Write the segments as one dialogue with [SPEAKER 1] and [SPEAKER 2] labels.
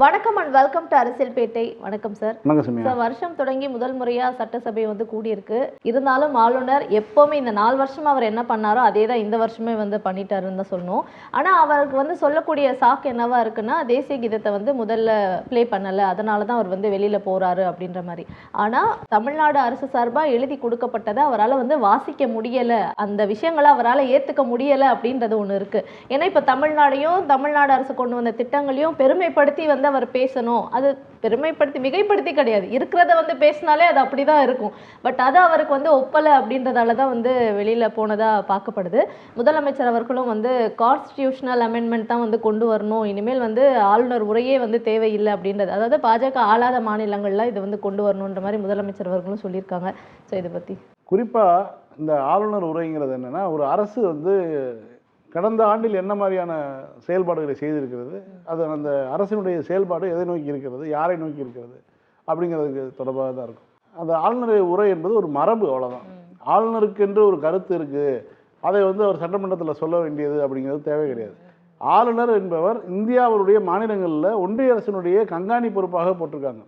[SPEAKER 1] வணக்கம் and welcome to அரசியல் பேட்டை. வணக்கம் சார்.
[SPEAKER 2] சார்,
[SPEAKER 1] வருஷம் தொடங்கி முதல் முறையா சட்டசபை கூடியிருக்கு. இருந்தாலும் ஆளுநர் எப்பவுமே இந்த 4 வருஷமா அவர் என்ன பண்ணாரோ அதே தான் இந்த வருஷமே பண்ணிட்டாருன்னு தான் சொல்லணும். ஆனா அவருக்கு சொல்லக்கூடிய சாக்கு என்னவா இருக்குன்னா, தேசிய கீதத்தை முதல்ல ப்ளே பண்ணல, அதனால தான் அவர் வெளியில போறாரு அப்படின்ற மாதிரி. ஆனா தமிழ்நாடு அரசு சார்பா எழுதி கொடுக்கப்பட்டதை அவரால் வாசிக்க முடியல, அந்த விஷயங்களை அவரால் ஏத்துக்க முடியல அப்படின்றது ஒண்ணு இருக்கு. ஏன்னா இப்ப தமிழ்நாடு அரசு கொண்டு வந்த திட்டங்களையும் பெருமைப்படுத்தி அவர் பேசணும். அது பெருமைப்படுத்தி மிகைப்படுத்தி கிடையாது, இருக்கிறத பேசினாலே அது அப்படிதான் இருக்கும். பட் அது அவருக்கு ஒப்பலை அப்படின்றதால தான் வெளியில போனதா பார்க்கப்படுது. முதலமைச்சர் அவர்களும் கான்ஸ்டிடியூஷனல் அமெண்ட்மெண்ட் தான் கொண்டு வரணும், இனிமேல் ஆளுநர் உரையே தேவையில்லை அப்படின்றது, அதாவது பாஜக ஆளாத மாநிலங்கள்ல இது கொண்டு வரணுன்ற மாதிரி முதலமைச்சர் அவர்களும் சொல்லியிருக்காங்க. ஸோ இதை பத்தி
[SPEAKER 2] குறிப்பா இந்த ஆளுநர் உரைங்கிறது என்னன்னா, ஒரு அரசு கடந்த ஆண்டில் என்ன மாதிரியான செயல்பாடுகளை செய்திருக்கிறது, அது அந்த அரசினுடைய செயல்பாடு எதை நோக்கி இருக்கிறது, யாரை நோக்கி இருக்கிறது அப்படிங்கிறதுக்கு தொடர்பாக தான் இருக்கும். அந்த ஆளுநர் உரை என்பது ஒரு மரபு, அவ்வளோதான். ஆளுநருக்கு என்று ஒரு கருத்து இருக்குது, அதை அவர் சட்டமன்றத்தில் சொல்ல வேண்டியது அப்படிங்கிறது தேவை கிடையாது. ஆளுநர் என்பவர் இந்தியாவுடைய மாநிலங்களில் ஒன்றிய அரசினுடைய கண்காணி பொறுப்பாக போட்டிருக்காங்க.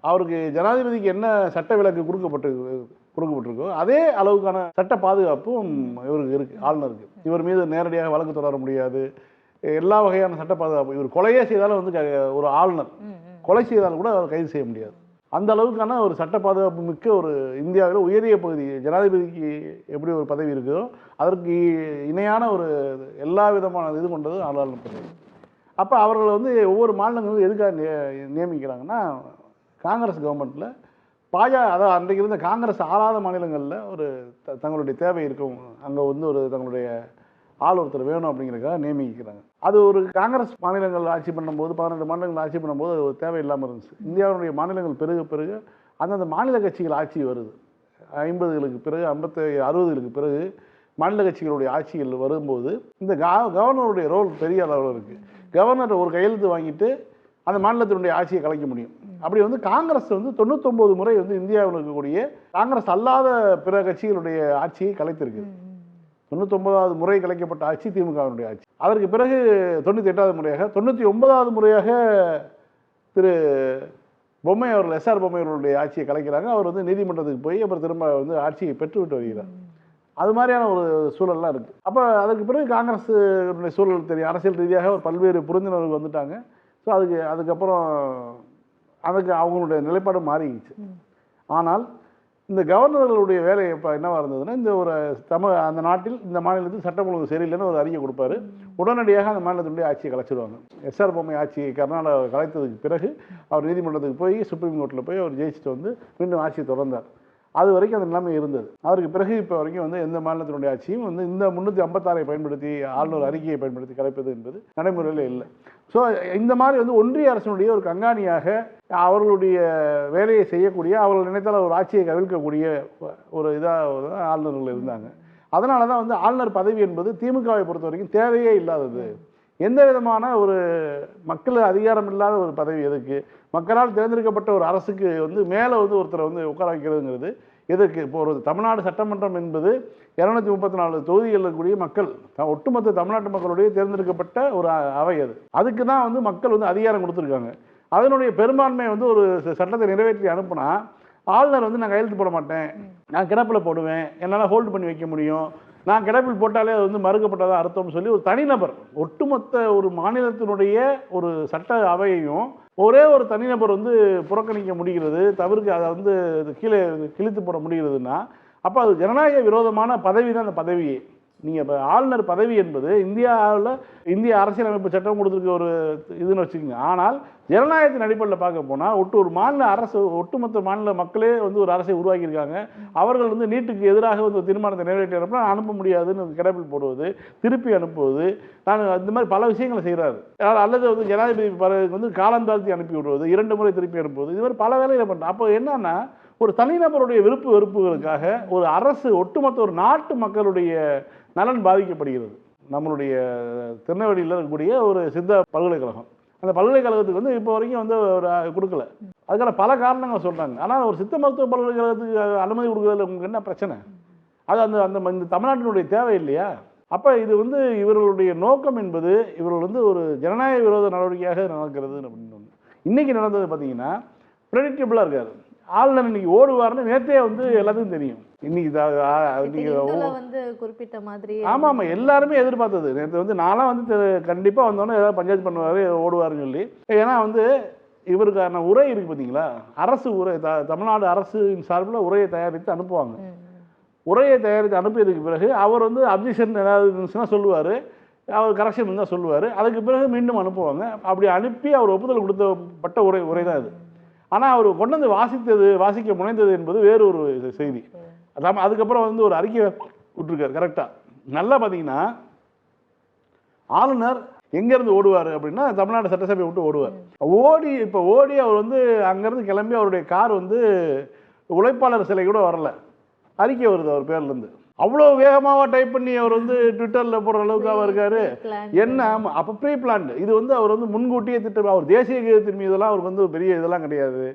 [SPEAKER 2] அவருக்கு ஜனாதிபதிக்கு என்ன சட்ட விலக்கு கொடுக்கப்பட்டிருக்கோ அதே அளவுக்கான சட்ட பாதுகாப்பும் இவருக்கு இருக்குது, ஆளுநருக்கு. இவர் மீது நேரடியாக வழக்கு தொடர முடியாது, எல்லா வகையான சட்ட பாதுகாப்பு. இவர் கொலையே செய்தாலும் ஒரு ஆளுநர் கொலை செய்தாலும் கூட அவர் கைது செய்ய முடியாது. அந்த அளவுக்கான ஒரு சட்ட பாதுகாப்பு மிக்க ஒரு இந்தியாவில் உயரிய பகுதி ஜனாதிபதிக்கு எப்படி ஒரு பதவி இருக்குதோ அதற்கு இணையான ஒரு எல்லா விதமான இது கொண்டது ஆளுநர் பதவி. அப்போ அவர்கள் ஒவ்வொரு மாநிலங்களும் எதுக்காக நியமிக்கிறாங்கன்னா, காங்கிரஸ் கவர்மெண்ட்டில் அதாவது அன்றைக்கு இருந்த காங்கிரஸ் ஆளாத மாநிலங்களில் ஒரு தங்களுடைய தேவை இருக்கும், அங்கே ஒரு தங்களுடைய ஆள் ஒருத்தர் வேணும் அப்படிங்கிறதுக்காக நியமிக்கிறாங்க. அது ஒரு காங்கிரஸ் மாநிலங்கள் ஆட்சி பண்ணும்போது 12 மாநிலங்கள் ஆட்சி பண்ணும்போது அது ஒரு தேவை இல்லாமல் இருந்துச்சு. இந்தியாவுடைய மாநிலங்கள் பெருக அந்தந்த மாநில கட்சிகள் ஆட்சி வருது. 50களுக்கு பிறகு 60களுக்கு பிறகு மாநில கட்சிகளுடைய ஆட்சிகள் வரும்போது இந்த கவர்னருடைய ரோல் பெரிய அளவில் இருக்குது. கவர்னர் ஒரு கையெழுத்து வாங்கிட்டு அந்த மாநிலத்தினுடைய ஆட்சியை கலைக்க முடியும். அப்படி காங்கிரஸ் 99 முறை இந்தியாவில் இருக்கக்கூடிய காங்கிரஸ் அல்லாத பிற கட்சிகளுடைய ஆட்சியை கலைத்திருக்கு. 99வது முறை கலைக்கப்பட்ட ஆட்சி திமுகவினுடைய ஆட்சி. அதற்கு பிறகு 98வது முறையாக 99வது முறையாக திரு பொம்மை அவர்கள் எஸ்ஆர் பொம்மை அவர்களுடைய ஆட்சியை கலைக்கிறாங்க. அவர் நீதிமன்றத்துக்கு போய் அப்புறம் திரும்ப ஆட்சியை பெற்றுவிட்டு வருகிறார். அது மாதிரியான ஒரு சூழல்லாம் இருக்குது. அப்போ அதற்கு பிறகு காங்கிரஸ் சூழல் தெரியும், அரசியல் ரீதியாக ஒரு பல்வேறு புரிந்துணர்வுக்கு வந்துட்டாங்க. ஸோ அதுக்கப்புறம் அவங்களுடைய நிலைப்பாடு மாறிடுச்சு. ஆனால் இந்த கவர்னர்களுடைய வேலை இப்போ என்னவாக இருந்ததுன்னா, இந்த ஒரு அந்த நாட்டில் இந்த மாநிலத்தில் சட்டம் ஒழுங்கு சரியில்லைன்னு ஒரு அறிக்கை கொடுப்பாரு, உடனடியாக அந்த மாநிலத்தினுடைய ஆட்சியை கலைச்சிடுவாங்க. எஸ்ஆர் பொம்மை ஆட்சியை கர்நாடகா கலைத்ததுக்கு பிறகு அவர் நீதிமன்றத்துக்கு போய் சுப்ரீம் கோர்ட்டில் போய் அவர் ஜெயிச்சுட்டு மீண்டும் ஆட்சியை தொடர்ந்தார். அது வரைக்கும் அந்த நிலைமை இருந்தது. அதற்கு பிறகு இப்போ வரைக்கும் எந்த மாநிலத்தினுடைய ஆட்சியும் இந்த 356ஐ பயன்படுத்தி ஆளுநர் அறிக்கையை பயன்படுத்தி கலைப்பது என்பது நடைமுறையில் இல்லை. ஸோ இந்த மாதிரி ஒன்றிய அரசினுடைய ஒரு கண்காணியாக அவர்களுடைய வேலையை செய்யக்கூடிய, அவர்கள் நினைத்தால் ஒரு ஆட்சியை கவிழ்க்கக்கூடிய ஒரு இதாக ஆளுநர்கள் இருந்தாங்க. அதனால தான் ஆளுநர் பதவி என்பது திமுகவை பொறுத்த வரைக்கும் தேவையே இல்லாதது. எந்த விதமான ஒரு மக்கள் அதிகாரம் இல்லாத ஒரு பதவி எதுக்கு? மக்களால் தேர்ந்தெடுக்கப்பட்ட ஒரு அரசுக்கு மேலே ஒருத்தரை உட்கார வைக்கிறதுங்கிறது எதற்கு? இப்போ ஒரு தமிழ்நாடு சட்டமன்றம் என்பது 234 தொகுதிகளில் இருக்கக்கூடிய மக்கள், ஒட்டுமொத்த தமிழ்நாட்டு மக்களுடைய தேர்ந்தெடுக்கப்பட்ட ஒரு அவை. அதுக்கு தான் மக்கள் அதிகாரம் கொடுத்துருக்காங்க. அதனுடைய பெரும்பான்மை ஒரு சட்டத்தை நிறைவேற்றி அனுப்புனா, ஆளுநர் நான் கையெழுத்து போட மாட்டேன், நான் கிடப்பில் போடுவேன், என்னால் ஹோல்டு பண்ணி வைக்க முடியும், நான் கிடப்பில் போட்டாலே அது மறுக்கப்பட்டதாக அர்த்தம்னு சொல்லி ஒரு தனிநபர் ஒட்டுமொத்த ஒரு மாநிலத்தினுடைய ஒரு சட்ட அவையையும் ஒரே ஒரு தனிநபர் புறக்கணிக்க முடிகிறது, தவிர்க்க அதை கீழே கிழித்து போட முடிகிறதுனா, அப்போ அது ஜனநாயக விரோதமான பதவி தான் அந்த பதவியே. நீங்கள் இப்போ ஆளுநர் பதவி என்பது இந்திய அரசியலமைப்பு சட்டம் கொடுத்துருக்க ஒரு இதுன்னு வச்சுக்கோங்க. ஆனால் ஜனநாயகத்தின் அடிப்படையில் பார்க்க போனால் ஒரு மாநில அரசு, ஒட்டுமொத்த மாநில மக்களே ஒரு அரசை உருவாக்கியிருக்காங்க. அவர்கள் நீட்டுக்கு எதிராக ஒரு தீர்மானத்தை நிறைவேற்றி அனுப்ப முடியாதுன்னு கிடப்பில் போடுவது, திருப்பி அனுப்புவது, நான் இந்த மாதிரி பல விஷயங்களை செய்கிறாரு. அல்லது ஜனாதிபதி காலம் தாழ்த்தி அனுப்பி விடுவது, 2 முறை திருப்பி அனுப்புவது, இது மாதிரி பல வேலைகளை பண்ணுறேன். அப்போ என்னன்னா, ஒரு தனிநபருடைய விருப்பு வெறுப்புகளுக்காக ஒரு அரசு, ஒட்டுமொத்த ஒரு நாட்டு மக்களுடைய நலன் பாதிக்கப்படுகிறது. நம்மளுடைய திருநெல்வேலியில் இருக்கக்கூடிய ஒரு சித்த பல்கலைக்கழகம், அந்த பல்கலைக்கழகத்துக்கு இப்போ வரைக்கும் ஒரு கொடுக்கல. அதுக்கான பல காரணங்கள் சொல்கிறாங்க. ஆனால் ஒரு சித்த மருத்துவ பல்கலைக்கழகத்துக்கு அனுமதி கொடுக்குறதுல உங்களுக்கு என்ன பிரச்சனை? அது இந்த தமிழ்நாட்டினுடைய தேவை இல்லையா? அப்போ இது இவர்களுடைய நோக்கம் என்பது, இவர்கள் ஒரு ஜனநாயக விரோத நடவடிக்கையாக நடக்கிறது அப்படின்னு. இன்னைக்கு நடந்தது பார்த்தீங்கன்னா ப்ரெடிக்டபிளாக இருக்காரு. ஆளுநர் இன்னைக்கு ஓடுவார்னு நேற்றே வந்து எல்லாத்துக்கும் தெரியும். இன்னைக்கு
[SPEAKER 1] வந்து குறிப்பிட்ட மாதிரி
[SPEAKER 2] ஆமாம் எல்லாருமே எதிர்பார்த்தது. நேற்று வந்து நான்லாம் வந்து கண்டிப்பாக வந்தோன்னே ஏதாவது பஞ்சாயத்து பண்ணுவார் ஓடுவார்னு சொல்லி. ஏன்னா வந்து இவருக்கான உரை இருக்குது பார்த்தீங்களா, அரசு உரை தமிழ்நாடு அரசின் சார்பில் உரையை தயாரித்து அனுப்புவாங்க. உரையை தயாரித்து அனுப்பியதுக்கு பிறகு அவர் வந்து அப்ஜெக்ஷன் ஏதாவது இருந்துச்சுன்னா சொல்லுவார், அவர் கரெக்ஷன் இருந்தால் சொல்லுவார். அதுக்கு பிறகு மீண்டும் அனுப்புவாங்க. அப்படி அனுப்பி அவர் ஒப்புதல் கொடுத்தப்பட்ட உரை தான் அது. ஆனால் அவர் கொண்டு வந்து வாசிக்க முனைந்தது என்பது வேறு ஒரு செய்தி. அதான் அதுக்கப்புறம் வந்து ஒரு அறிக்கை விட்டுருக்காரு. கரெக்டாக நல்லா பார்த்தீங்கன்னா ஆளுநர் எங்கேருந்து ஓடுவார் அப்படின்னா தமிழ்நாடு சட்டசபையை விட்டு ஓடுவார். ஓடி அவர் வந்து அங்கேருந்து கிளம்பி அவருடைய கார் வந்து உழைப்பாளர் சிலை கூட வரல, அறிக்கை வருது அவர் பேர்லேருந்து. அவ்வளோ வேகமாக டைப் பண்ணி அவர் வந்து ட்விட்டரில் போடுற அளவுக்கு அவர் இருக்காரு. என்ன அப்போ ப்ரீ பிளான்டு. இது வந்து அவர் வந்து முன்கூட்டியே திட்டம். அவர் தேசிய கீதத்தின் மீதெல்லாம் அவருக்கு வந்து பெரிய இதெல்லாம் கிடையாது.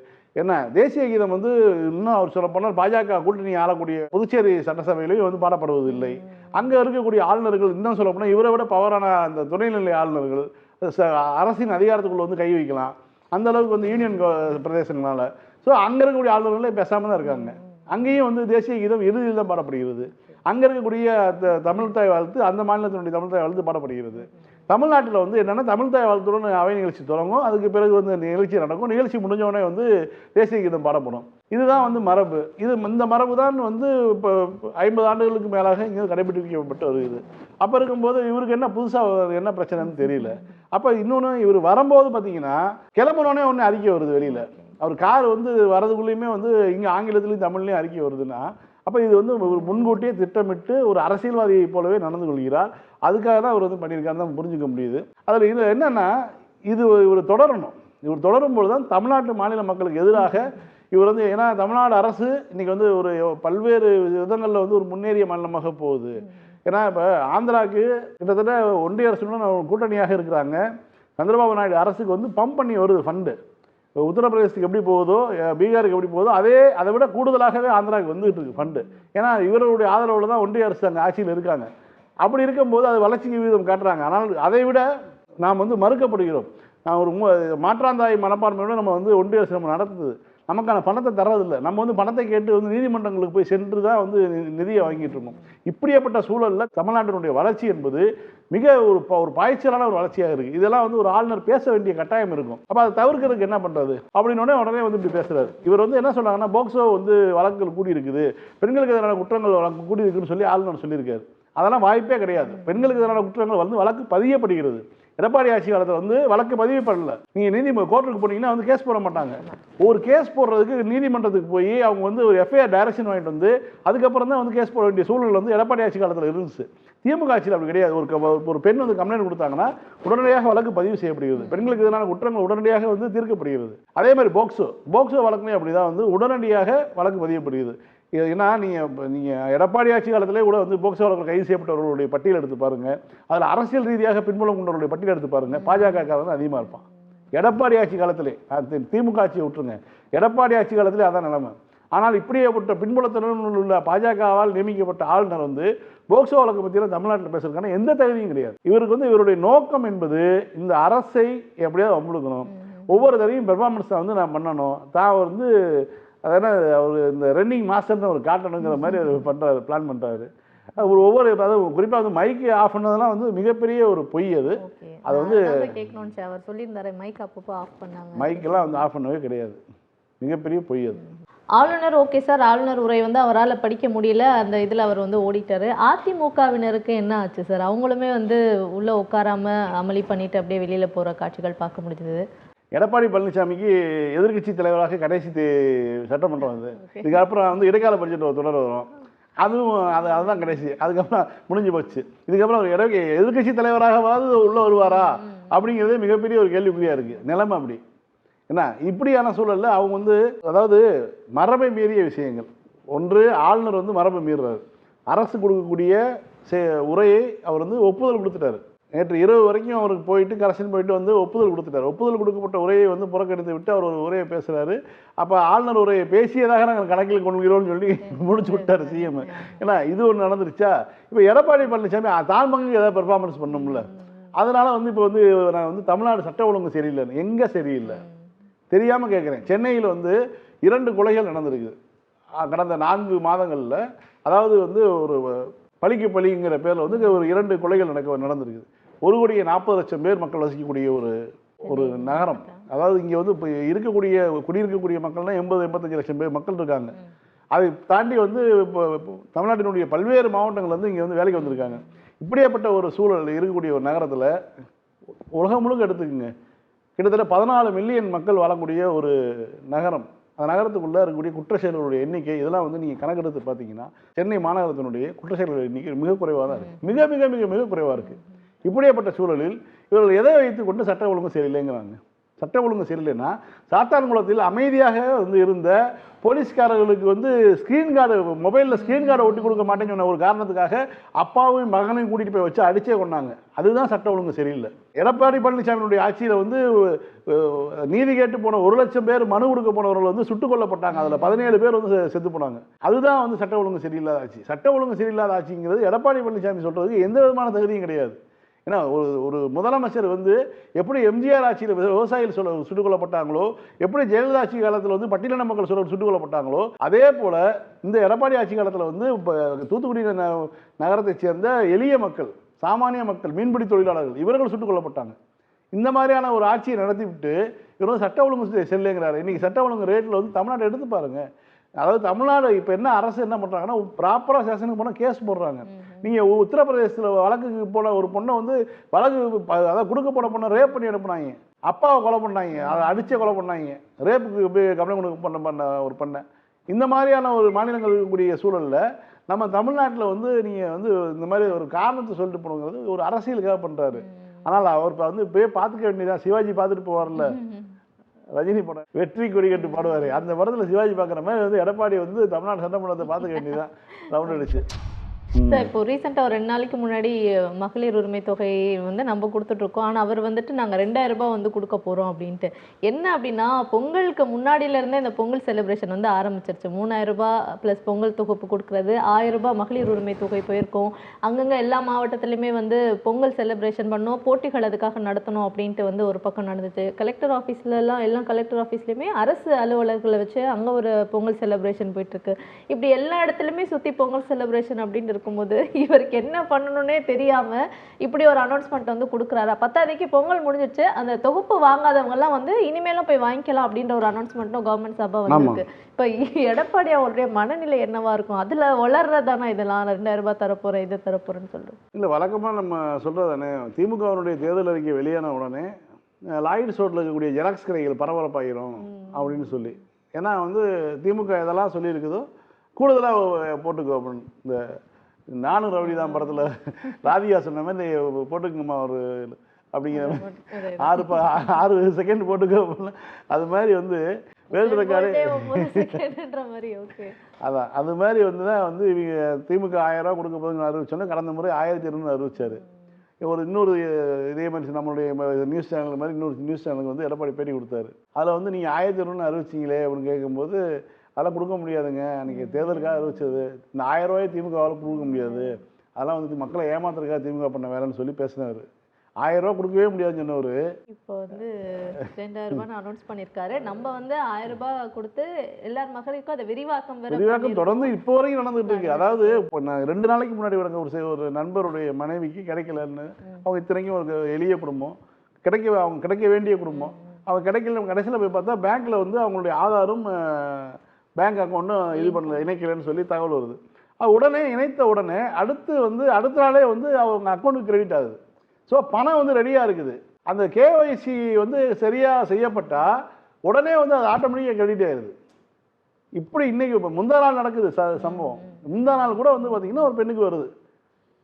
[SPEAKER 2] என்ன தேசிய கீதம் வந்து இன்னும் அவர் சொல்ல போனால் பாஜக கூட்டணி ஆளக்கூடிய புதுச்சேரி சட்டசபையிலையும் வந்து பாடப்படுவதில்லை. அங்கே இருக்கக்கூடிய ஆளுநர்கள் இன்னும் சொல்ல போனால் இவரை விட பவரான அந்த துணைநிலை ஆளுநர்கள் அரசின் அதிகாரத்துக்குள்ள வந்து கை வைக்கலாம் அந்த அளவுக்கு வந்து யூனியன் பிரதேசங்களால். ஸோ அங்கே இருக்கக்கூடிய ஆளுநர்களே பேசாமல் தான் இருக்காங்க. அங்கேயும் வந்து தேசிய கீதம் இறுதியில் தான் பாடப்படுகிறது. அங்கே இருக்கக்கூடிய தமிழ் தாய் வாழ்த்து அந்த மாநிலத்தினுடைய தமிழ் தாய் வாழ்த்து பாடப்படுகிறது. தமிழ்நாட்டில் வந்து என்னென்னா தமிழ் தாய் வாழ்த்துடன் அவை நிகழ்ச்சி தொடங்கும். அதுக்கு பிறகு வந்து நிகழ்ச்சி நடக்கும். நிகழ்ச்சி முடிஞ்சோடனே வந்து தேசிய கீதம் பாடப்படும். இதுதான் வந்து மரபு. இந்த மரபு தான் வந்து இப்போ 50 ஆண்டுகளுக்கு மேலாக இங்கே கடைபிடிக்கப்பட்டு வருகிறது. அப்போ இருக்கும்போது இவருக்கு என்ன புதுசாக என்ன பிரச்சனைன்னு தெரியல. அப்போ இன்னொன்று இவர் வரும்போது பார்த்தீங்கன்னா கிளம்புனோடனே ஒன்று அறிக்கை வருது வெளியில். அவர் கார் வந்து வரதுக்குள்ளேயுமே வந்து இங்கே ஆங்கிலத்துலேயும் தமிழ்லையும் அறிக்கை வருதுன்னா அப்போ இது வந்து ஒரு முன்கூட்டியே திட்டமிட்டு ஒரு அரசியல்வாதியை போலவே நடந்து கொள்கிறார். அதுக்காக தான் அவர் வந்து பண்ணியிருக்காருன்னு தான் புரிஞ்சுக்க முடியுது. அதில் இது என்னென்னா இவர் தொடரணும். இவர் தொடரும்போது தான் தமிழ்நாட்டு மாநில மக்களுக்கு எதிராக இவர் வந்து ஏன்னா தமிழ்நாடு அரசு இன்றைக்கி வந்து ஒரு பல்வேறு விதங்களில் வந்து ஒரு முன்னேறிய மாநிலமாக போகுது. ஏன்னா இப்போ ஆந்திராவுக்கு கிட்டத்தட்ட ஒன்றிய அரசுடன் கூட்டணியாக இருக்கிறாங்க. சந்திரபாபு நாயுடு அரசுக்கு வந்து பம்ப் பண்ணி வருது ஃபண்டு. உத்தரப்பிரதேசத்துக்கு எப்படி போகுதோ பீகாருக்கு எப்படி போகுதோ அதை விட கூடுதலாகவே ஆந்திராவுக்கு வந்துகிட்டு இருக்கு ஃபண்டு. ஏன்னா இவர்களுடைய ஆதரவில் தான் ஒன்றிய அரசு அங்கே ஆட்சியில் இருக்காங்க. அப்படி இருக்கும்போது அது வளர்ச்சிக்கு விகிதம் காட்டுறாங்க. ஆனால் அதை விட நாம் வந்து மறுக்கப்படுகிறோம். நான் ஒரு மாற்றாந்தாய் மனப்பான்மையோடு நம்ம வந்து ஒன்றிய அரசு நம்ம நடத்துது. நமக்கான பணத்தை தர்றதில்லை. நம்ம வந்து பணத்தை கேட்டு வந்து நீதிமன்றங்களுக்கு போய் சென்று தான் வந்து நிதியை வாங்கிட்டு இருக்கோம். இப்படியேப்பட்ட சூழலில் தமிழ்நாட்டினுடைய வளர்ச்சி என்பது மிக ஒரு பாய்ச்சலான ஒரு வளர்ச்சியாக இருக்குது. இதெல்லாம் வந்து ஒரு ஆளுநர் பேச வேண்டிய கட்டாயம் இருக்கும். அப்போ அதை தவிர்க்கிறதுக்கு என்ன பண்ணுறது அப்படின்னோடனே உடனே வந்து இப்படி பேசுகிறாரு. இவர் வந்து என்ன சொல்கிறாங்கன்னா போக்சோ வந்து வழக்குகள் கூடி இருக்குது, பெண்களுக்கு எதிரான குற்றங்கள் வழக்கு கூடி இருக்குன்னு சொல்லி ஆளுநர் சொல்லியிருக்காரு. அதெல்லாம் வாய்ப்பே கிடையாது. பெண்களுக்கு எதிரான குற்றங்கள் வந்து வழக்கு பதியப்படுகிறது. எடப்பாடி ஆட்சி காலத்தில் வந்து வழக்கு பதிவு பண்ணல. நீங்கள் கோர்ட்டுக்கு போனீங்கன்னா வந்து கேஸ் போட மாட்டாங்க. ஒரு கேஸ் போடுறதுக்கு நீதிமன்றத்துக்கு போய் அவங்க வந்து ஒரு எஃப்ஐஆர் டைரக்ஷன் வாங்கிட்டு வந்து அதுக்கப்புறம் தான் வந்து கேஸ் போட வேண்டிய சூழல் வந்து எடப்பாடி ஆட்சி காலத்தில் இருந்துச்சு. திமுக ஆட்சியில் அப்படி கிடையாது. ஒரு பெண் வந்து கம்ப்ளைண்ட் கொடுத்தாங்கன்னா உடனடியாக வழக்கு பதிவு செய்யப்படுகிறது. பெண்களுக்கு எதிரான குற்றங்கள் உடனடியாக வந்து தீர்க்கப்படுகிறது. அதே மாதிரி போக்சோ வழக்குலேயும் அப்படி தான் வந்து உடனடியாக வழக்கு பதியப்படுகிறது. ஏன்னா நீங்கள் எடப்பாடி ஆட்சி காலத்திலே கூட வந்து போக்சோ வழக்கில் கைது செய்யப்பட்டவர்களுடைய பட்டியல் எடுத்து பாருங்கள். அதில் அரசியல் ரீதியாக பின்புலம் கொண்டவர்களுடைய பட்டியல் எடுத்து பாருங்கள். பாஜக வந்து அதிகமாக இருப்பான். எடப்பாடி ஆட்சி காலத்திலே திமுக ஆட்சியை விட்டுருங்க, எடப்பாடி ஆட்சி காலத்திலே அதான் நிலைமை. ஆனால் இப்படியேப்பட்ட பின்புலத்துடன் உள்ள பாஜகவால் நியமிக்கப்பட்ட ஆளுநர் வந்து போக்சோ வழக்கு பற்றியெல்லாம் தமிழ்நாட்டில் பேசுறதுக்கான எந்த தகுதியும் கிடையாது. இவருக்கு வந்து இவருடைய நோக்கம் என்பது இந்த அரசை எப்படியாவது அமுழுக்கணும், ஒவ்வொரு தடையும் பெர்ஃபார்மன்ஸை வந்து நான் பண்ணணும், தான் வந்து அதனால் அவர் இந்த ரன்னிங் மாஸ்டர்னு ஒரு காட்டணுங்கிற மாதிரி அவர் பண்ணுறாரு, பிளான் பண்ணுறாரு. ஒவ்வொரு அதாவது குறிப்பாக வந்து மைக்கு ஆஃப் பண்ணதெல்லாம் வந்து மிகப்பெரிய ஒரு பொய். அது வந்து
[SPEAKER 1] கேட்கணும்னு அவர் சொல்லியிருந்தாரு, மைக் அப்பப்போ ஆஃப் பண்ணாங்க.
[SPEAKER 2] மைக்கெல்லாம் வந்து ஆஃப் பண்ணவே கிடையாது, மிகப்பெரிய பொய் அது.
[SPEAKER 1] ஆளுநர் ஓகே சார், ஆளுநர் உரை வந்து அவரால் படிக்க முடியல, அந்த இதில் அவர் வந்து ஓடிட்டாரு. அதிமுகவினருக்கு என்ன ஆச்சு சார்? அவங்களுமே வந்து உள்ளே உட்காராம அமளி பண்ணிட்டு அப்படியே வெளியில் போகிற காட்சிகள் பார்க்க முடிஞ்சது.
[SPEAKER 2] எடப்பாடி பழனிசாமிக்கு எதிர்கட்சி தலைவராக கடைசி சட்டமன்றம் வந்து இதுக்கப்புறம் வந்து இடைக்கால பட்ஜெட் தொடர் வரும். அதுதான் கடைசி. அதுக்கப்புறம் முடிஞ்சு போச்சு. இதுக்கப்புறம் எதிர்கட்சி தலைவராகவாது உள்ள வருவாரா அப்படிங்கிறதே மிகப்பெரிய ஒரு கேள்விக்குறியா இருக்கு நிலைமை. அப்படி என்ன இப்படியான சூழலில் அவங்க வந்து அதாவது மரபை மீறிய விஷயங்கள். ஒன்று, ஆளுநர் வந்து மரபை மீறுறாரு. அரசு கொடுக்கக்கூடிய உரையை அவர் வந்து ஒப்புதல் கொடுத்துட்டாரு. நேற்று இரவு வரைக்கும் அவருக்கு போயிட்டு கரெக்ஷன் போயிட்டு வந்து ஒப்புதல் கொடுத்துட்டார். ஒப்புதல் கொடுக்கப்பட்ட உரையை வந்து புறக்கணித்து விட்டு அவர் ஒரு உரையை பேசுகிறாரு. அப்போ ஆளுநர் உரையை பேசியதாக நாங்கள் கணக்கில் கொள்கிறோம்னு சொல்லி முடிச்சு விட்டார் சிஎம். ஏன்னா இது ஒன்று நடந்துருச்சா? இப்போ எடப்பாடி பழனிசாமி தான் பங்கு ஏதாவது பெர்ஃபார்மன்ஸ் பண்ணணும்ல. அதனால் வந்து இப்போ வந்து நான் வந்து தமிழ்நாடு சட்ட ஒழுங்கு சரியில்லை. எங்கே சரியில்லை? தெரியாமல் கேட்குறேன். சென்னையில் வந்து 2 கொலைகள் நடந்திருக்குது கடந்த 4 மாதங்களில். அதாவது வந்து ஒரு பழிக்கு பழிங்கிற பேரில் வந்து ஒரு 2 கொலைகள் நடந்திருக்குது. 1,40,00,000 பேர் மக்கள் வசிக்கக்கூடிய ஒரு நகரம். அதாவது இங்கே வந்து இப்போ குடியிருக்கக்கூடிய மக்கள்னா 80-85 லட்சம் பேர் மக்கள் இருக்காங்க. அதை தாண்டி வந்து இப்போ தமிழ்நாட்டினுடைய பல்வேறு மாவட்டங்கள் வந்து இங்கே வந்து வேலைக்கு வந்திருக்காங்க. இப்படியாப்பட்ட ஒரு சூழல் இருக்கக்கூடிய ஒரு நகரத்தில் உலகம் முழுக்க எடுத்துக்கோங்க, கிட்டத்தட்ட 14 மில்லியன் மக்கள் வாழக்கூடிய ஒரு நகரம். அந்த நகரத்துக்குள்ளே இருக்கக்கூடிய குற்ற செயல்களுடைய எண்ணிக்கை இதெல்லாம் வந்து நீங்கள் கணக்கெடுத்து பார்த்தீங்கன்னா சென்னை மாநகரத்தினுடைய குற்ற செயல்களுடைய எண்ணிக்கை மிக குறைவாக தான் இருக்குது. மிக மிக மிக மிக குறைவாக இருக்குது. இப்படியாப்பட்ட சூழலில் இவர்கள் எதை வைத்து கொண்டு சட்ட ஒழுங்கு சரியில்லைங்கிறாங்க. சட்ட ஒழுங்கு சரியில்லைன்னா சாத்தான்குளத்தில் அமைதியாக வந்து இருந்த போலீஸ்காரர்களுக்கு வந்து ஸ்க்ரீன் கார்டு, மொபைலில் ஸ்க்ரீன் கார்டை ஒட்டி கொடுக்க மாட்டேன்னு சொன்ன ஒரு காரணத்துக்காக அப்பாவையும் மகனையும் கூட்டிகிட்டு போய் வச்சு அடிச்சே கொண்டாங்க. அதுதான் சட்ட ஒழுங்கு சரியில்லை. எடப்பாடி பழனிசாமியினுடைய ஆட்சியில் வந்து நீதி கேட்டு போன 1,00,000 பேர் மனு கொடுக்க போனவர்கள் வந்து சுட்டுக் கொல்லப்பட்டாங்க. அதில் 17 பேர் வந்து செத்து போனாங்க. அதுதான் வந்து சட்ட ஒழுங்கு சரியில்லாத ஆட்சி. சட்ட ஒழுங்கு சரியில்லாத ஆட்சிங்கிறது எடப்பாடி பழனிசாமி சொல்றதுக்கு எந்த விதமான தகுதியும் கிடையாது. ஏன்னா ஒரு முதலமைச்சர் வந்து எப்படி எம்ஜிஆர் ஆட்சியில் விவசாயிகள் சுட்டுக் கொல்லப்பட்டாங்களோ, எப்படி ஜெயலலிதா ஆட்சி காலத்தில் வந்து பட்டியலின மக்கள் சுட்டுக் கொல்லப்பட்டாங்களோ, அதே போல இந்த எடப்பாடி ஆட்சி காலத்தில் வந்து இப்போ தூத்துக்குடி நகரத்தைச் சேர்ந்த எளிய மக்கள், சாமானிய மக்கள், மீன்பிடி தொழிலாளர்கள் இவர்கள் சுட்டுக் கொல்லப்பட்டாங்க. இந்த மாதிரியான ஒரு ஆட்சியை நடத்திவிட்டு இவர் வந்து சட்ட ஒழுங்கு செல்லுங்கிறாரு. இன்னைக்கு சட்ட ஒழுங்கு ரேட்டில் வந்து தமிழ்நாட்டை எடுத்து பாருங்க. அதாவது தமிழ்நாடு இப்போ என்ன அரசு என்ன பண்ணுறாங்கன்னா, ப்ராப்பராக ஸ்டேஷனுக்கு போனால் கேஸ் போடுறாங்க. நீங்கள் உத்தரப்பிரதேசத்தில் வழக்குக்கு போன ஒரு பொண்ணை வந்து அதாவது கொடுக்க போன பொண்ணை ரேப் பண்ணி அனுப்புனாங்க. அப்பாவை கொலை பண்ணாங்க, அதை அடிச்சே கொலை பண்ணாங்க. ரேப்புக்கு போய் கம்ப்ளைண்ட் பண்ண ஒரு பண்ண இந்த மாதிரியான ஒரு மாநிலங்கள் இருக்கக்கூடிய சூழலில் நம்ம தமிழ்நாட்டில் வந்து நீங்கள் வந்து இந்த மாதிரி ஒரு காரணத்தை சொல்லிட்டு போகணுங்கிறது ஒரு அரசியலுக்காக பண்ணுறாரு. ஆனால் அவர் வந்து போய் பார்த்துக்க வேண்டியதான். சிவாஜி பார்த்துட்டு போவார்ல, ரஜினி படம் வெற்றி கொடி கட்டு பாடுவார், அந்த படத்தில் சிவாஜி பார்க்குற மாதிரி வந்து எடப்பாடி வந்து தமிழ்நாடு சட்டமன்றத்தை பார்த்துக்க வேண்டியதான் ரவுண்ட் அடிச்சு.
[SPEAKER 1] சார் இப்போ ரீசெண்டாக ஒரு 2 நாளைக்கு முன்னாடி மகளிர் உரிமை தொகை வந்து நம்ம கொடுத்துட்ருக்கோம். ஆனால் அவர் வந்துட்டு நாங்கள் 2,000 ரூபாய் வந்து கொடுக்க போகிறோம் அப்படின்ட்டு. என்ன அப்படின்னா பொங்கலுக்கு முன்னாடியிலேருந்தே இந்த பொங்கல் செலிப்ரேஷன் வந்து ஆரம்பிச்சிருச்சு. 3,000 ரூபாய் ப்ளஸ் பொங்கல் தொகுப்பு கொடுக்குறது, 1,000 ரூபாய் மகளிர் உரிமை தொகை போயிருக்கோம். அங்கங்கே எல்லா மாவட்டத்துலையுமே வந்து பொங்கல் செலிப்ரேஷன் பண்ணோம், போட்டிகள் அதுக்காக நடத்தணும் அப்படின்ட்டு வந்து ஒரு பக்கம் நடந்துச்சு. கலெக்டர் ஆஃபீஸ்லலாம் எல்லாம் கலெக்டர் ஆஃபீஸ்லேயுமே அரசு அலுவலர்களை வச்சு அங்கே ஒரு பொங்கல் செலிப்ரேஷன் போயிட்டுருக்கு. இப்படி எல்லா இடத்துலையுமே சுற்றி பொங்கல் செலிப்ரேஷன் அப்படின்ட்டு இருக்கும்போது இவருக்கு என்ன பண்ணணும்னே தெரியாம இப்படி ஒரு அனௌன்ஸ்மெண்ட் வந்து கொடுக்குறாரு. 10ஆம் பொங்கல் முடிஞ்சிச்சு, அந்த தொகுப்பு வாங்காதவங்க எல்லாம் வந்து இனிமேலும் போய் வாங்கிக்கலாம் அப்படின்ற ஒரு அனௌன்ஸ்மெண்ட்டும் கவர்மெண்ட் சபை வந்து இப்ப எடப்பாடி அவருடைய மனநிலை என்னவா இருக்கும்? அதுல வளர்றதானா இதெல்லாம் 2,000 ரூபாய் தரப்போறேன் இதை தரப்போறேன்னு சொல்றோம்.
[SPEAKER 2] இல்ல வழக்கமா நம்ம சொல்றதானே, திமுகவினுடைய தேர்தல் அறிக்கை வெளியான உடனே லாய்டு ரோட்ல இருக்கக்கூடிய ஜெராக்ஸ் கடைகள் பரபரப்பாயிரும் அப்படின்னு சொல்லி. ஏன்னா வந்து திமுக எதெல்லாம் சொல்லி இருக்குதோ கூடுதலாக போட்டுக்கோ அப்படின்னு. இந்த நானும் ரவுடி தான் படத்தில் ராதிகா சொன்ன மாதிரி போட்டுக்குங்கம்மா ஒரு அப்படிங்கிற மாதிரி 6 செகண்ட் போட்டுக்கோ. அது மாதிரி வந்து வேர்ல்டு ரெக்கார்டு அதான் அது மாதிரி வந்து தான் வந்து இவங்க திமுக 1000 ரூபா கொடுக்க போதுன்னு அறிவிச்சோன்னா கடந்த முறை 1200 அறிவிச்சாரு. இன்னொரு இதே மாதிரி நம்மளுடைய நியூஸ் சேனல் மாதிரி இன்னொரு நியூஸ் சேனலுக்கு வந்து எடப்பாடி பேட்டி கொடுத்தாரு. அதில் வந்து நீங்கள் 1200 அறிவிச்சிங்களே அப்படின்னு கேட்கும்போது அதெல்லாம் கொடுக்க முடியாதுங்க, அன்றைக்கி தேர்தலுக்காக அறிவிச்சது, இந்த 1000 ரூபாயை திமுகவால் கொடுக்க முடியாது, அதெல்லாம் வந்து மக்களை ஏமாத்துறதுக்காக திமுக பண்ண வேலைன்னு சொல்லி பேசினார். 1000 ரூபா கொடுக்கவே முடியாதுன்னு சொன்னவர்
[SPEAKER 1] இப்போ வந்து 2,000 ரூபாய் அனௌன்ஸ் பண்ணியிருக்காரு. நம்ம வந்து 1000 ரூபாய் கொடுத்து எல்லார் மகளிருக்கும் அதை விரிவாக்கம்
[SPEAKER 2] தொடர்ந்து இப்போ வரைக்கும் நடந்துட்டு இருக்கு. அதாவது இப்போ நான் 2 நாளைக்கு முன்னாடி ஒரு நண்பருடைய மனைவிக்கு கிடைக்கலன்னு, அவங்க இத்தனைக்கும் ஒரு எளிய குடும்பம், அவங்க கிடைக்க வேண்டிய குடும்பம், அவங்க கிடைக்கல. கடைசியில் போய் பார்த்தா பேங்க்கில் வந்து அவங்களுடைய ஆதாரும் பேங்க் அக்கௌண்ட்டும் இது பண்ணல, இணைக்கலன்னு சொல்லி தகவல் வருது. அது உடனே இணைத்த உடனே அடுத்த நாளே வந்து அவங்க அக்கௌண்ட்டுக்கு கிரெடிட் ஆகுது. ஸோ பணம் வந்து ரெடியாக இருக்குது. அந்த கேஒய்சி வந்து சரியாக செய்யப்பட்டால் உடனே வந்து அது ஆட்டோமேட்டிக்காக கிரெடிட் ஆயிடுது. இப்படி இன்னைக்கு இப்போ முந்தா நாள் நடக்குது சம்பவம். முந்தா நாள் கூட வந்து பார்த்தீங்கன்னா ஒரு பெண்ணுக்கு வருது.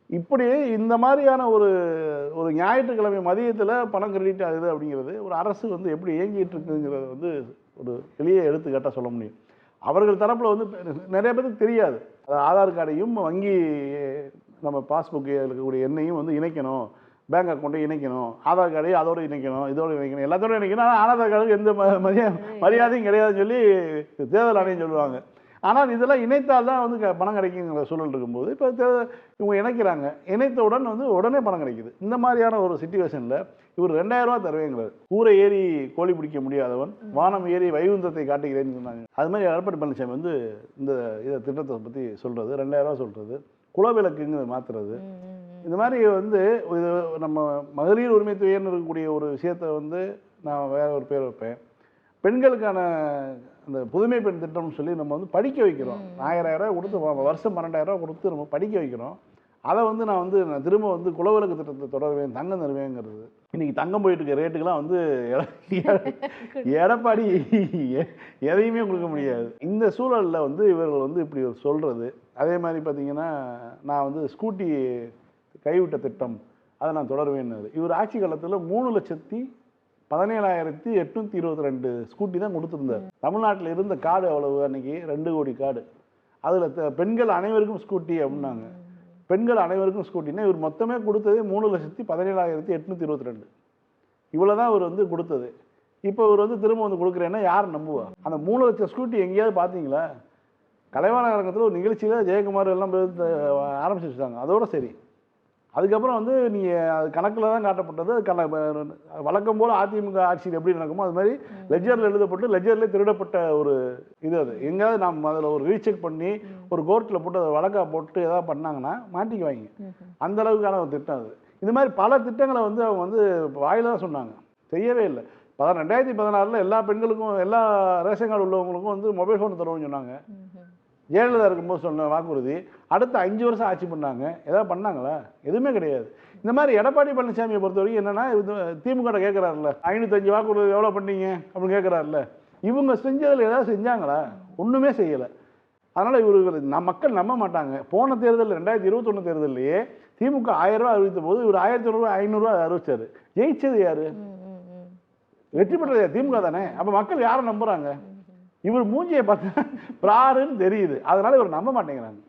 [SPEAKER 2] இப்படி இந்த மாதிரியான ஒரு ஞாயிற்றுக்கிழமை மதியத்தில் பணம் கிரெடிட் ஆகுது அப்படிங்கிறது ஒரு அரசு வந்து எப்படி இயங்கிட்டு இருக்குங்கிறத வந்து ஒரு எளிய எடுத்துக்காட்டாக சொல்ல முடியும். அவர்கள் தரப்பில் வந்து நிறைய பேருக்கு தெரியாது. அது ஆதார் கார்டையும் வங்கி நம்ம பாஸ்புக்கு இருக்கக்கூடிய எண்ணையும் வந்து இணைக்கணும், பேங்க் அக்கௌண்ட்டை இணைக்கணும், ஆதார் கார்டையும் அதோடு இணைக்கணும், இதோடு இணைக்கணும், எல்லாத்தோடு இணைக்கணும். ஆனால் ஆதார் கார்டுக்கு எந்த மரியாதையும் கிடையாதுன்னு சொல்லி தேர்தல் ஆணையம் சொல்லுவாங்க. ஆனால் இதெல்லாம் இணைத்தால் தான் வந்து பணம் கிடைக்குங்கிற சூழல் இருக்கும்போது இப்போ இவங்க இணைக்கிறாங்க, இணைத்தவுடன் வந்து உடனே பணம் கிடைக்குது. இந்த மாதிரியான ஒரு சிச்சுவேஷனில் இவர் 2000 ரூபா தருவேங்கிறார். கூரை ஏறி கோழி பிடிக்க முடியாதவன் வானம் ஏறி வைகுந்தத்தை காட்டுகிறேன்னு சொன்னாங்க. அது மாதிரி எடப்பாடி பழனிசாமி வந்து இந்த இதை திட்டத்தை பற்றி சொல்கிறது, 2000 ரூபா சொல்கிறது, குலவிளக்குங்க மாற்றுறது, இந்த மாதிரி வந்து இது நம்ம மகளிர் உரிமை துறைன்னு இருக்கக்கூடிய ஒரு விஷயத்தை வந்து நான் வேற ஒரு பேர் வைப்பேன். பெண்களுக்கான அந்த புதுமை பெண் திட்டம்னு சொல்லி நம்ம வந்து படிக்க வைக்கிறோம். 1000 ரூபா கொடுத்து வருஷம் 12,000 ரூபா கொடுத்து நம்ம படிக்க வைக்கிறோம். அதை வந்து நான் திரும்ப வந்து குலவிளக்கு திட்டத்தை தொடருவேன், தங்கம் தருவேங்கிறது. இன்னைக்கு தங்கம் போயிட்டு இருக்க ரேட்டுக்கெல்லாம் வந்து எடப்பாடி எதையுமே கொடுக்க முடியாது. இந்த சூழலில் வந்து இவர்கள் வந்து இப்படி சொல்கிறது. அதே மாதிரி பார்த்தீங்கன்னா நான் வந்து ஸ்கூட்டி கைவிட்ட திட்டம் அதை நான் தொடருவேன்னாரு. இவர் ஆட்சி காலத்தில் 3,17,822 ஸ்கூட்டி தான் கொடுத்துருந்தார். தமிழ்நாட்டில் இருந்த கார்டு அவ்வளவு, அன்னைக்கு 2 கோடி கார்டு. அதில் பெண்கள் அனைவருக்கும் ஸ்கூட்டி அப்படின்னாங்க. பெண்கள் அனைவருக்கும் ஸ்கூட்டின்னா இவர் மொத்தமே கொடுத்ததே 3,17,822. இவ்வளோ தான் இவர் வந்து கொடுத்தது. இப்போ இவர் வந்து திரும்ப வந்து கொடுக்குறேன்னா யார் நம்புவா? அந்த 3 லட்சம் ஸ்கூட்டி எங்கேயாவது பார்த்தீங்களா? கலைவாணர் அரங்கத்தில் ஒரு நிகழ்ச்சியில் ஜெயக்குமார் எல்லாம் ஆரம்பிச்சு வச்சுட்டாங்க, அதோட சரி. அதுக்கப்புறம் வந்து நீங்கள் அது கணக்கில் தான் காட்டப்பட்டது. வழக்கம் போல் அதிமுக ஆட்சியில் எப்படி நடக்குமோ அது மாதிரி லெஜரில் எழுதப்பட்டு லெஜர்லேயே திருடப்பட்ட ஒரு இது. அது எங்கேயாவது நம்ம அதில் ஒரு ரீசெக் பண்ணி ஒரு கோர்ட்டில் போட்டு அதை வழக்காக போட்டு எதாவது பண்ணாங்கன்னா மாட்டிக்குவாங்க. அந்த அளவுக்கான ஒரு திட்டம் அது. இந்த மாதிரி பல திட்டங்களை வந்து அவங்க வந்து வாயில தான் சொன்னாங்க, செய்யவே இல்லை. 2016 எல்லா பெண்களுக்கும் எல்லா ரேஷன் கார்டு உள்ளவங்களுக்கும் வந்து மொபைல் ஃபோன் தருவோம்னு சொன்னாங்க. ஜெயலலிதா இருக்கும்போது சொன்ன வாக்குறுதி. அடுத்த 5 வருஷம் ஆட்சி பண்ணாங்க, ஏதாவது பண்ணாங்களா? எதுவுமே கிடையாது. இந்த மாதிரி எடப்பாடி பழனிசாமியை பொறுத்த வரைக்கும் என்னன்னா, திமுக கேட்குறாருல்ல 505 வாக்குறுதி எவ்வளோ பண்ணீங்க அப்படின்னு கேட்குறாருல்ல, இவங்க செஞ்சதில் ஏதாவது செஞ்சாங்களா? ஒன்றுமே செய்யலை. அதனால் இவர்கள் மக்கள் நம்ப மாட்டாங்க. போன தேர்தலில் 2021 தேர்தலையே திமுக 1000 ரூபா அறிவித்த போது இவர் 1500 500 அறிவிச்சாரு. ஜெயிச்சது யாரு? வெற்றி பெற்றது திமுக தானே. அப்போ மக்கள் யாரை நம்புறாங்க? இவர் மூஞ்சியை பார்த்தா பிராருன்னு தெரியுது. அதனால இவர் நம்ப மாட்டேங்கிறாங்க.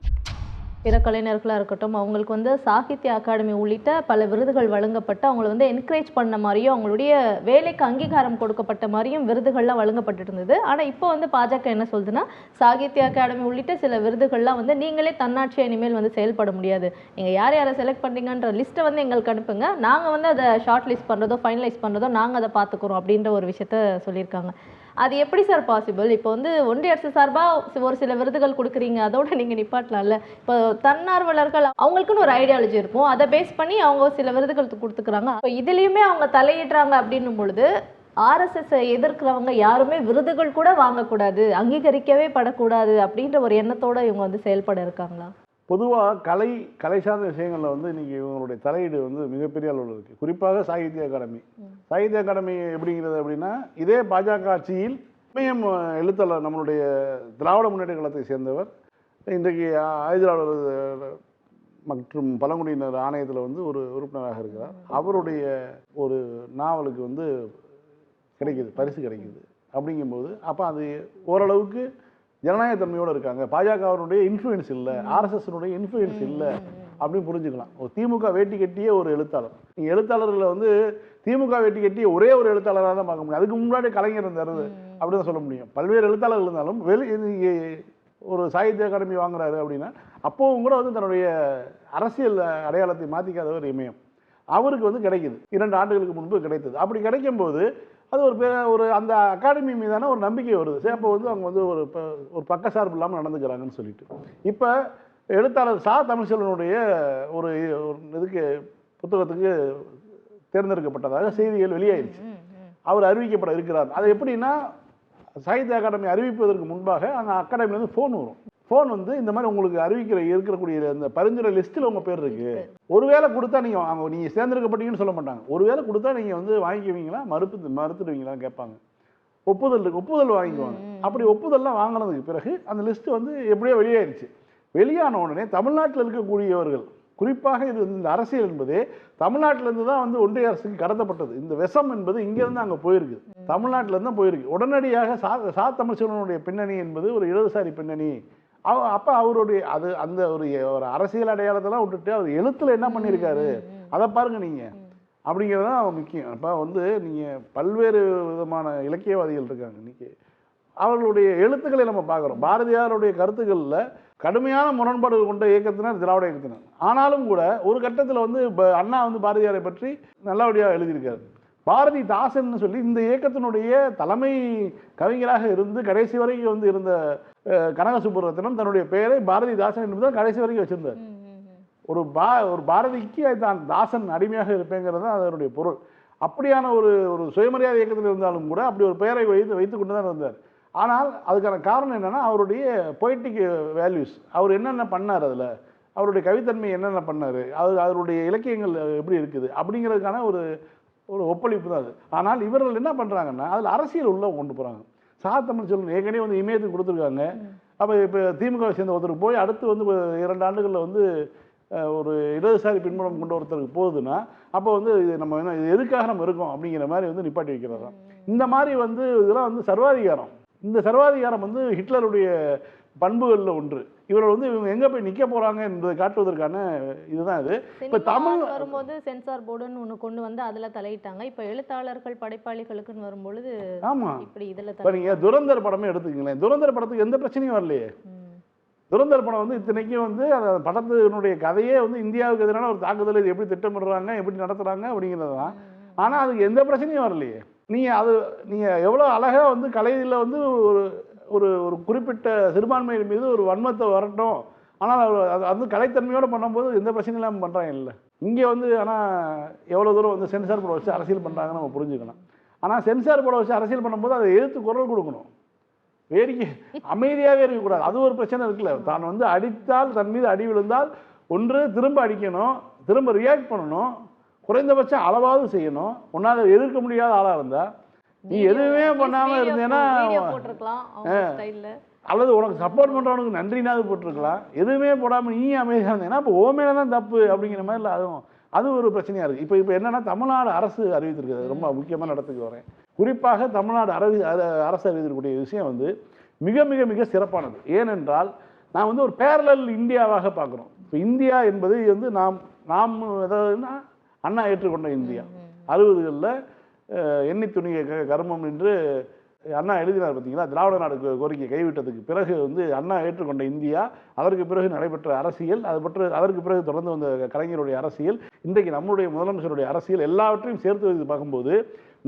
[SPEAKER 1] பிற கலைஞர்களாக இருக்கட்டும், அவங்களுக்கு வந்து சாகித்ய அகாடமி உள்ளிட்ட பல விருதுகள் வழங்கப்பட்டு அவங்கள வந்து என்கரேஜ் பண்ண மாதிரியும் அவங்களுடைய வேலைக்கு அங்கீகாரம் கொடுக்கப்பட்ட மாதிரியும் விருதுகள்லாம் வழங்கப்பட்டு இருந்தது. ஆனால் இப்போ வந்து பாஜக என்ன சொல்லுதுன்னா, சாகித்ய அகாடமி உள்ளிட்ட சில விருதுகள்லாம் வந்து நீங்களே தன்னாட்சியை இனிமேல் வந்து செயல்பட முடியாது, நீங்கள் யார் யாரை செலக்ட் பண்ணுறீங்கன்ற லிஸ்ட்டை வந்து எங்களுக்கு அனுப்புங்க, நாங்கள் வந்து அதை ஷார்ட் லிஸ்ட் பண்ணுறதோ ஃபைனலைஸ் பண்ணுறதோ நாங்கள் அதை பார்த்துக்குறோம் அப்படின்ற ஒரு விஷயத்த சொல்லியிருக்காங்க. அது எப்படி சார் பாசிபிள்? இப்போ வந்து ஒன்றிய அரசு சார்பாக ஒரு சில விருதுகள் கொடுக்குறீங்க, அதோட நீங்கள் நிப்பாட்டலாம்ல. இப்போ தன்னார்வலர்கள் அவங்களுக்குன்னு ஒரு ஐடியாலஜி இருக்கும், அதை பேஸ் பண்ணி அவங்க சில விருதுகள் கொடுத்துக்கிறாங்க. இப்போ இதுலேயுமே அவங்க தலையிடுறாங்க அப்படின்னும் பொழுது ஆர்எஸ்எஸ் எதிர்க்கிறவங்க யாருமே விருதுகள் கூட வாங்கக்கூடாது, அங்கீகரிக்கவே படக்கூடாது அப்படின்ற ஒரு எண்ணத்தோடு இவங்க வந்து செயல்பட இருக்காங்களா?
[SPEAKER 2] பொதுவாக கலை சார்ந்த விஷயங்களில் வந்து இன்றைக்கி இவங்களுடைய தலையீடு வந்து மிகப்பெரிய அளவில் இருக்குது. குறிப்பாக சாகித்ய அகாடமி. சாகித்ய அகாடமி எப்படிங்கிறது அப்படின்னா, இதே பாஜக ஆட்சியில் இமயம் எழுத்தாளர் நம்மளுடைய திராவிட முன்னேற்ற கழகத்தை சேர்ந்தவர் இன்றைக்கு ஆயுதலாளர் மற்றும் பழங்குடியினர் ஆணையத்தில் வந்து ஒரு உறுப்பினராக இருக்கிறார். அவருடைய ஒரு நாவலுக்கு வந்து பரிசு கிடைக்குது. அப்படிங்கும்போது அப்போ அது ஓரளவுக்கு ஜனநாயகத்தன்மையோடு இருக்காங்க. பாஜகவினுடைய இன்ஃப்ளூயன்ஸ் இல்லை, ஆர்எஸ்எஸ்னுடைய இன்ஃப்ளூயன்ஸ் இல்லை அப்படின்னு புரிஞ்சுக்கலாம். ஒரு திமுக வேட்டி கட்டிய ஒரு எழுத்தாளர். நீங்கள் எழுத்தாளர்களை வந்து திமுக வேட்டி கட்டிய ஒரே ஒரு எழுத்தாளராக தான் பார்க்க முடியும். அதுக்கு முன்னாடி கலைஞர் இருந்தார் அப்படி தான் சொல்ல முடியும். பல்வேறு எழுத்தாளர்கள் இருந்தாலும் ஒரு சாகித்ய அகாடமி வாங்குறாரு அப்படின்னா அப்போவும் கூட வந்து தன்னுடைய அரசியல் அடையாளத்தை மாற்றிக்காதவர் இமயம். அவருக்கு வந்து கிடைக்குது, 2 ஆண்டுகளுக்கு முன்பு கிடைத்தது. அப்படி கிடைக்கும்போது அது ஒரு அந்த அகாடமி மீதான ஒரு நம்பிக்கை வருது. சரி, அப்போ வந்து அவங்க வந்து ஒரு பக்கசார்பு இல்லாமல் நடந்துக்கிறாங்கன்னு சொல்லிட்டு இப்போ எழுத்தாளர் தமிழ்ச்செல்வனுடைய ஒரு இதுக்கு புத்தகத்துக்கு தேர்ந்தெடுக்கப்பட்டதாக செய்திகள் வெளியாயிருச்சு. அவர் அறிவிக்கப்பட இருக்கிறார். அது எப்படின்னா, சாகித்ய அகாடமி அறிவிப்பதற்கு முன்பாக அந்த அகாடமிலேருந்து ஃபோன் வரும். ஃபோன் வந்து இந்த மாதிரி உங்களுக்கு இருக்கக்கூடிய இந்த பரிந்துரை லிஸ்ட்டில் உங்கள் பேர் இருக்குது, ஒருவேளை கொடுத்தா நீங்கள் சேர்ந்திருக்கப்பட்டீங்கன்னு சொல்ல மாட்டாங்க. ஒருவேளை கொடுத்தா நீங்கள் வந்து வாங்கிக்குவீங்களா, மறுத்துடுவீங்களான்னு கேட்பாங்க. ஒப்புதல் வாங்கிக்குவாங்க. அப்படி ஒப்புதல்லாம் வாங்கினதுக்கு பிறகு அந்த லிஸ்ட்டு வந்து எப்படியோ வெளியாயிருச்சு. வெளியான உடனே தமிழ்நாட்டில் இருக்கக்கூடியவர்கள், குறிப்பாக இது இந்த அரசியல் என்பது தமிழ்நாட்டிலேருந்து தான் வந்து ஒன்றிய அரசுக்கு கடத்தப்பட்டது. இந்த விஷம் என்பது இங்கேருந்து அங்கே போயிருக்கு, தமிழ்நாட்டிலேருந்து தான் போயிருக்கு. உடனடியாக தமிழ்ச்செல்வனுடைய பின்னணி என்பது ஒரு இடதுசாரி பின்னணி. அப்போ அவருடைய அந்த ஒரு அரசியல் அடையாளத்தெல்லாம் விட்டுட்டு அவர் எழுத்தில் என்ன பண்ணியிருக்காரு அதை பாருங்க நீங்கள், அப்படிங்கிறது தான் முக்கியம். அப்போ வந்து நீங்கள் பல்வேறு விதமான இலக்கியவாதிகள் இருக்காங்க. இன்றைக்கி அவர்களுடைய எழுத்துக்களை நம்ம பார்க்குறோம். பாரதியாருடைய கருத்துக்களில் கடுமையான முரண்பாடுகள் கொண்ட இயக்கத்தினர் திராவிட இயக்கத்தினர். ஆனாலும் கூட ஒரு கட்டத்தில் வந்து அண்ணா வந்து பாரதியாரை பற்றி நல்லபடியாக எழுதியிருக்காரு. பாரதிதாசன் சொல்லி இந்த இயக்கத்தினுடைய தலைமை கவிஞராக இருந்து கடைசி வரைக்கும் வந்து இருந்த கனக சுப்புரத்தினம் தன்னுடைய பெயரை பாரதிதாசன் என்பதை கடைசி வரைக்கும் வச்சிருந்தார். ஒரு பாரதிக்கு தான் தாசன் அடிமையாக இருப்பேங்கிறது தான் அதனுடைய பொருள். அப்படியான ஒரு சுயமரியாதை இயக்கத்தில் இருந்தாலும் கூட அப்படி ஒரு பெயரை வைத்து கொண்டு தான் இருந்தார். ஆனால் அதுக்கான காரணம் என்னென்னா அவருடைய பொய்டிக் வேல்யூஸ், அவர் என்னென்ன பண்ணார், அதில் அவருடைய கவித்தன்மை என்னென்ன பண்ணார், அவருடைய இலக்கியங்கள் எப்படி இருக்குது அப்படிங்கிறதுக்கான ஒரு ஒப்பளிப்பு தான் அது. ஆனால் இவர்கள் என்ன பண்ணுறாங்கன்னா அதில் அரசியல் உள்ள கொண்டு போகிறாங்க. தமிழ் சொல்லணும் ஏற்கனவே வந்து இமயத்துக்கு கொடுத்துருக்காங்க. அப்போ இப்போ திமுகவை சேர்ந்த ஒருத்தருக்கு போய் அடுத்து வந்து 2 ஆண்டுகளில் வந்து ஒரு இடதுசாரி பின்புலம் கொண்டு ஒருத்தருக்கு போகுதுன்னா அப்போ வந்து நம்ம என்ன இது எதுக்காக நம்ம இருக்கோம் அப்படிங்கிற மாதிரி வந்து நிப்பாட்டி வைக்கிறதா. இந்த மாதிரி வந்து இதெல்லாம் வந்து சர்வாதிகாரம். இந்த சர்வாதிகாரம் வந்து ஹிட்லருடைய பண்புகளில் ஒன்று. இவர்கள் வந்து இவங்க எங்கே போய் நிற்க போகிறாங்க என்பதை காட்டுவதற்கான இதுதான் இது. இப்போ தமிழ்
[SPEAKER 1] வரும்போது சென்சார் போர்டுன்னு ஒன்று கொண்டு வந்து அதில் தலையிட்டாங்க. இப்போ எழுத்தாளர்கள் படைப்பாளிகளுக்குன்னு வரும்பொழுது
[SPEAKER 2] ஆமாம்
[SPEAKER 1] இப்படி இதில்
[SPEAKER 2] இப்போ நீங்கள் துரந்தர் படமே எடுத்துக்கங்களேன். துரந்தர் படத்துக்கு எந்த பிரச்சனையும் வரலையே. துரந்தர் படம் வந்து இத்தனைக்கும் வந்து அந்த படத்தினுடைய கதையே வந்து இந்தியாவுக்கு எதிரான ஒரு தாக்குதல், இது எப்படி திட்டமிடுறாங்க, எப்படி நடத்துகிறாங்க அப்படிங்கிறது தான். ஆனால் அதுக்கு எந்த பிரச்சனையும் வரலையே. நீங்கள் எவ்வளோ அழகாக வந்து கலையில் வந்து ஒரு குறிப்பிட்ட சிறுபான்மையின் மீது ஒரு வன்மத்தை வரட்டும், ஆனால் அது வந்து கலைத்தன்மையோடு பண்ணும்போது எந்த பிரச்சனையும் இல்லாமல் பண்ணுறாங்க இல்லை. இங்கே வந்து ஆனால் எவ்வளோ தூரம் வந்து சென்சார் போர்டை வச்சு அரசியல் பண்ணுறாங்கன்னு நம்ம புரிஞ்சுக்கணும். ஆனால் சென்சார் போர்டை வச்சு அரசியல் பண்ணும்போது அதை எதிர்த்து குரல் கொடுக்கணும். வேடிக்கை அமைதியாகவே இருக்கக்கூடாது. அது ஒரு பிரச்சனை இருக்குல்ல. தான் வந்து அடித்தால், தன் மீது அடி விழுந்தால் ஒன்று திரும்ப அடிக்கணும், திரும்ப ரியாக்ட் பண்ணணும், குறைந்தபட்சம் அளவாவது செய்யணும். உன்னால் எதிர்க்க முடியாத ஆளாக இருந்தால் நீ எதுவுமே பண்ணாமல் இருந்தேன்னா, அல்லது உனக்கு சப்போர்ட் பண்ணுறவனுக்கு நன்றினாவது போட்டிருக்கலாம். எதுவுமே போடாமல் நீ அமைதியாக இருந்தேன்னா அப்போ ஓமையில தான் தப்பு அப்படிங்கிற மாதிரி இல்லை. அது ஒரு பிரச்சனையாக இருக்குது. இப்போ என்னென்னா தமிழ்நாடு அரசு அறிவித்திருக்கிறது. ரொம்ப முக்கியமான இடத்துக்கு வரேன். குறிப்பாக தமிழ்நாடு அரசு அறிவித்திருக்கக்கூடிய விஷயம் வந்து மிக மிக மிக சிறப்பானது. ஏனென்றால் நான் வந்து ஒரு பேரலல் இந்தியாவாக பார்க்குறோம். இப்போ இந்தியா என்பது வந்து நாம் எதாவதுன்னா அண்ணா ஏற்றுக்கொண்ட இந்தியா. 60களில் எண்ணி துணிய கர்மம் என்று அண்ணா எழுதினார் பார்த்தீங்களா. திராவிட நாடு கோரிக்கை கைவிட்டதுக்கு பிறகு வந்து அண்ணா ஏற்றுக்கொண்ட இந்தியா, அதற்கு பிறகு நடைபெற்ற அரசியல், அதற்கு பிறகு தொடர்ந்து வந்த கலைஞருடைய அரசியல், இன்றைக்கு நம்முடைய முதலமைச்சருடைய அரசியல், எல்லாவற்றையும் சேர்த்து வைத்து பார்க்கும்போது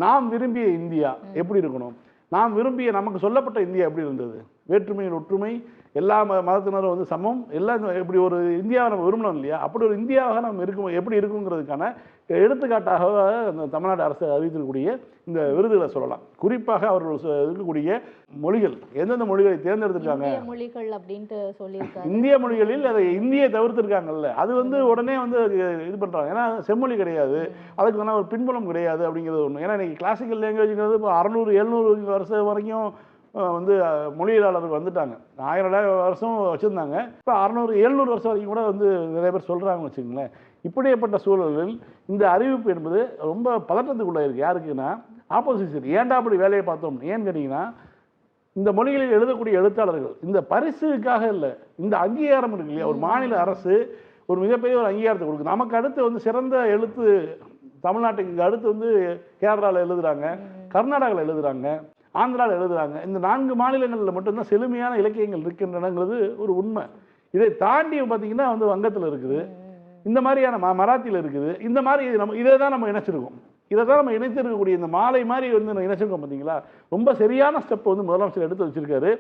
[SPEAKER 2] நாம் விரும்பிய இந்தியா எப்படி இருக்கணும், நாம் விரும்பிய நமக்கு சொல்லப்பட்ட இந்தியா எப்படி இருந்தது, வேற்றுமையின் ஒற்றுமை, எல்லா மதத்தினரும் வந்து சமம், எல்லாம் இப்படி ஒரு இந்தியாவை நம்ம விரும்பணும் இல்லையா. அப்படி ஒரு இந்தியாவாக நம்ம இருக்கும் எப்படி இருக்குங்கிறதுக்கான எடுத்துக்காட்டாக அந்த தமிழ்நாடு அரசு அறிவித்திருக்கக்கூடிய இந்த விருதுகளை சொல்லலாம். குறிப்பாக அவர்கள் இருக்கக்கூடிய மொழிகள், எந்தெந்த மொழிகளை தேர்ந்தெடுத்திருக்காங்க,
[SPEAKER 1] மொழிகள் அப்படின்ட்டு சொல்லியிருக்காங்க.
[SPEAKER 2] இந்திய மொழிகளில் அதை இந்தியை தவிர்த்திருக்காங்கல்ல, அது வந்து உடனே வந்து இது பண்ணுறாங்க. ஏன்னா செம்மொழி கிடையாது, அதுக்கு வேணால் ஒரு பின்புலம் கிடையாது அப்படிங்கிறது ஒன்று. ஏன்னா இன்றைக்கி கிளாசிக்கல் லாங்குவேஜ்ங்கிறது இப்போ 600-700 வருஷம் வரைக்கும் வந்து மொழியியலாளர்கள் வந்துட்டாங்க. 1000 வருஷம் வச்சுருந்தாங்க. இப்போ 600-700 வருஷம் வரைக்கும் கூட வந்து நிறைய பேர் சொல்கிறாங்கன்னு வச்சுக்கோங்களேன். இப்படிப்பட்ட சூழலில் இந்த அறிவிப்பு என்பது ரொம்ப பதட்டத்துக்குள்ளே இருக்குது. யாருக்குன்னா ஆப்போசிஷன். ஏன்டா அப்படி வேலையை பார்த்தோம் ஏன்னு கேட்டிங்கன்னா, இந்த மொழிகளில் எழுதக்கூடிய எழுத்தாளர்கள் இந்த பரிசுக்காக இல்லை, இந்த அங்கீகாரம் இருக்கு இல்லையா. ஒரு மாநில அரசு ஒரு மிகப்பெரிய ஒரு அங்கீகாரத்தை கொடுக்குது. நமக்கு அடுத்து வந்து சிறந்த எழுத்து தமிழ்நாட்டுக்கு அடுத்து வந்து கேரளாவில் எழுதுகிறாங்க, கர்நாடகாவில் எழுதுகிறாங்க, ஆந்திராவில் எழுதுகிறாங்க. இந்த 4 மாநிலங்களில் மட்டும்தான் செழுமையான இலக்கியங்கள் இருக்கின்றனங்கிறது ஒரு உண்மை. இதை தாண்டி பார்த்தீங்கன்னா வந்து வங்கத்தில் இருக்குது, இந்த மாதிரியான மராத்தியில் இருக்குது. இந்த மாதிரி இதை தான் நம்ம இணைச்சிருக்கோம். இணைத்திருக்கக்கூடிய இந்த மாலை மாதிரி வந்து இணைச்சிருக்கோம் பார்த்தீங்களா. ரொம்ப சரியான ஸ்டெப் வந்து முதலமைச்சர் எடுத்து வச்சிருக்காரு.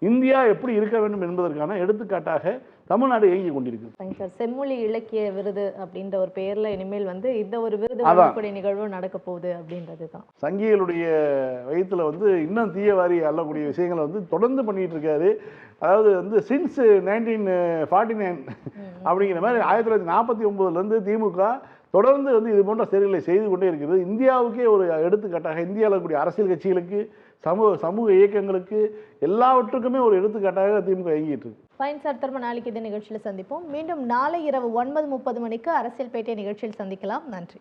[SPEAKER 2] இந்தியா எப்படி இருக்க வேண்டும் என்பதற்கான எடுத்துக்காட்டாக தமிழ்நாடு இயங்கி கொண்டிருக்கு.
[SPEAKER 1] செம்மொழி இலக்கிய விருது அப்படின்ற ஒரு பெயர்ல இனிமேல் வந்து இந்த ஒரு விருது வழங்கக்கூடிய நிகழ்வு நடக்க போகுது அப்படின்றது தான்.
[SPEAKER 2] சங்கிகளுடைய வயிற்றுல வந்து இன்னும் தீயவாரி அள்ளக்கூடிய விஷயங்களை வந்து தொடர்ந்து பண்ணிட்டு இருக்காரு. அதாவது வந்து சின்ஸ் 1949 அப்படிங்கிற மாதிரி 1949 திமுக தொடர்ந்து வந்து இது போன்ற செயல்களை செய்து கொண்டே இருக்கிறது. இந்தியாவுக்கே ஒரு எடுத்துக்காட்டாக, இந்தியாவில் இருக்கக்கூடிய அரசியல் கட்சிகளுக்கு, சமூக இயக்கங்களுக்கு எல்லாவற்றுக்குமே ஒரு எடுத்துக்காட்டாக திமுக இயங்கிட்டு இருக்கு.
[SPEAKER 1] ஃபைன் சார், திரும்ப நாளைக்கு இந்த நிகழ்ச்சியில் சந்திப்போம். மீண்டும் நாளை இரவு 9:30 மணிக்கு அரசியல் பேட்டை நிகழ்ச்சியில் சந்திக்கலாம். நன்றி.